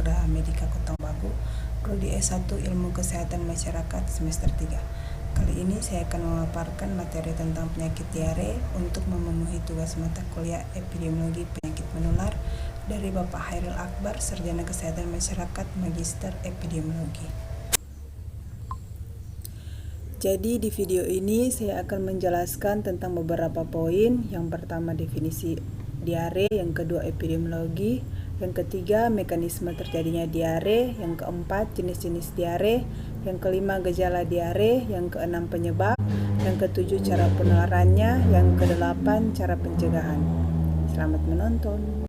Graha Medika Kota Bagu, Prodi S1 Ilmu Kesehatan Masyarakat semester 3. Kali ini saya akan memaparkan materi tentang penyakit diare untuk memenuhi tugas mata kuliah Epidemiologi Penyakit Menular dari Bapak Hairil Akbar, Sarjana Kesehatan Masyarakat, Magister Epidemiologi. Jadi di video ini saya akan menjelaskan tentang beberapa poin. Yang pertama definisi diare, yang kedua epidemiologi, yang ketiga mekanisme terjadinya diare, yang keempat jenis-jenis diare, yang kelima gejala diare, yang keenam penyebab, yang ketujuh cara penularannya, yang kedelapan cara pencegahan. Selamat menonton.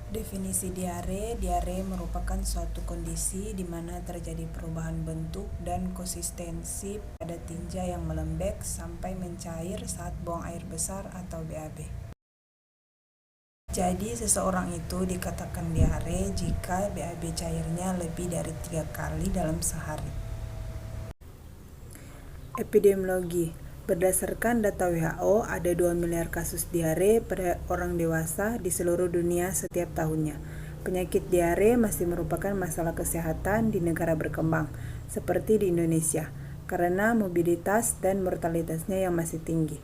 Definisi diare merupakan suatu kondisi di mana terjadi perubahan bentuk dan konsistensi pada tinja yang melembek sampai mencair saat buang air besar atau BAB. Jadi seseorang itu dikatakan diare jika BAB cairnya lebih dari 3 kali dalam sehari. Epidemiologi. Berdasarkan data WHO, ada 2 miliar kasus diare pada orang dewasa di seluruh dunia setiap tahunnya. Penyakit diare masih merupakan masalah kesehatan di negara berkembang, seperti di Indonesia, karena mobilitas dan mortalitasnya yang masih tinggi.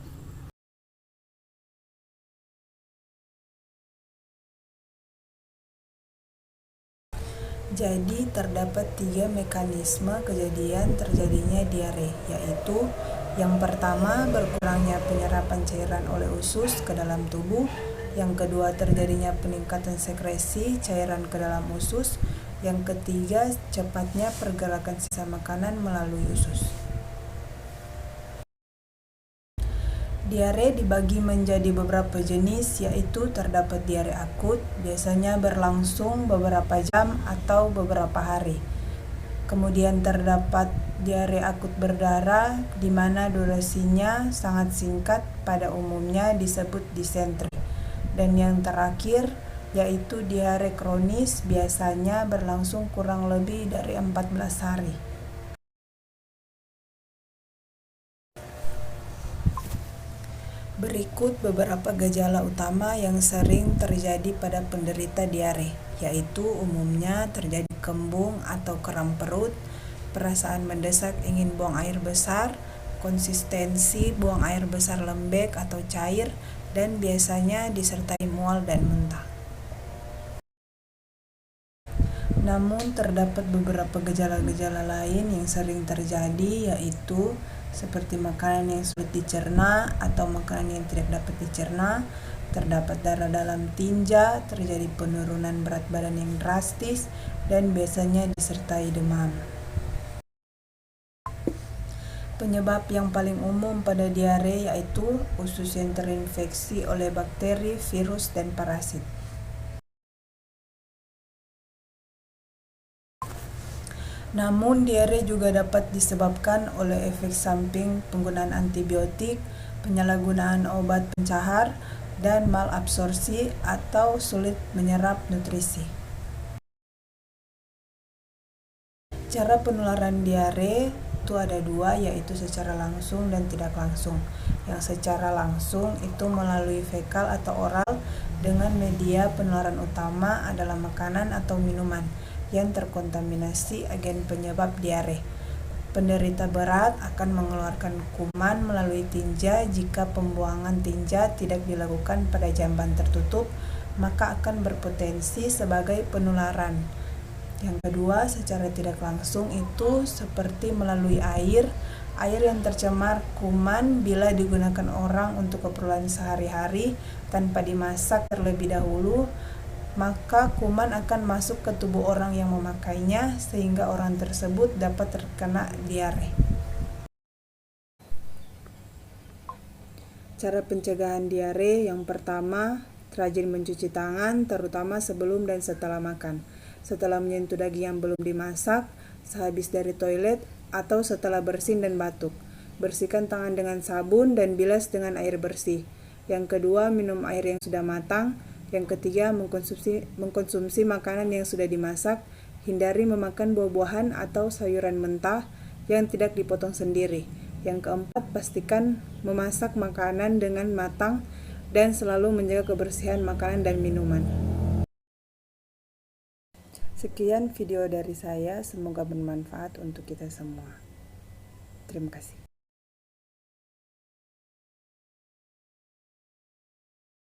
Jadi terdapat 3 mekanisme kejadian terjadinya diare, yaitu yang pertama, berkurangnya penyerapan cairan oleh usus ke dalam tubuh. Yang kedua, terjadinya peningkatan sekresi cairan ke dalam usus. Yang ketiga, cepatnya pergerakan sisa makanan melalui usus. Diare dibagi menjadi beberapa jenis, yaitu terdapat diare akut, biasanya berlangsung beberapa jam atau beberapa hari. Kemudian terdapat diare akut berdarah, di mana durasinya sangat singkat, pada umumnya disebut disentri. Dan yang terakhir, yaitu diare kronis, biasanya berlangsung kurang lebih dari 14 hari. Berikut beberapa gejala utama yang sering terjadi pada penderita diare, yaitu umumnya terjadi kembung atau kram perut, perasaan mendesak ingin buang air besar, konsistensi buang air besar lembek atau cair, dan biasanya disertai mual dan muntah. Namun terdapat beberapa gejala-gejala lain yang sering terjadi, yaitu seperti makanan yang sulit dicerna atau makanan yang tidak dapat dicerna, terdapat darah dalam tinja, terjadi penurunan berat badan yang drastis, dan biasanya disertai demam. Penyebab yang paling umum pada diare yaitu usus yang terinfeksi oleh bakteri, virus, dan parasit. Namun diare juga dapat disebabkan oleh efek samping penggunaan antibiotik, penyalahgunaan obat pencahar, dan malabsorpsi atau sulit menyerap nutrisi. Cara penularan diare itu ada 2, yaitu secara langsung dan tidak langsung. Yang secara langsung itu melalui fekal atau oral, dengan media penularan utama adalah makanan atau minuman yang terkontaminasi agen penyebab diare. Penderita berat akan mengeluarkan kuman melalui tinja. Jika pembuangan tinja tidak dilakukan pada jamban tertutup, maka akan berpotensi sebagai penularan. Yang kedua, secara tidak langsung itu seperti melalui air yang tercemar kuman bila digunakan orang untuk keperluan sehari-hari tanpa dimasak terlebih dahulu, maka kuman akan masuk ke tubuh orang yang memakainya sehingga orang tersebut dapat terkena diare. Cara pencegahan diare yang pertama, rajin mencuci tangan terutama sebelum dan setelah makan, setelah menyentuh daging yang belum dimasak, sehabis dari toilet, atau setelah bersin dan batuk. Bersihkan tangan dengan sabun dan bilas dengan air bersih. Yang kedua, minum air yang sudah matang. Yang ketiga, mengkonsumsi makanan yang sudah dimasak. Hindari memakan buah-buahan atau sayuran mentah yang tidak dipotong sendiri. Yang keempat, pastikan memasak makanan dengan matang dan selalu menjaga kebersihan makanan dan minuman. Sekian video dari saya, semoga bermanfaat untuk kita semua. Terima kasih.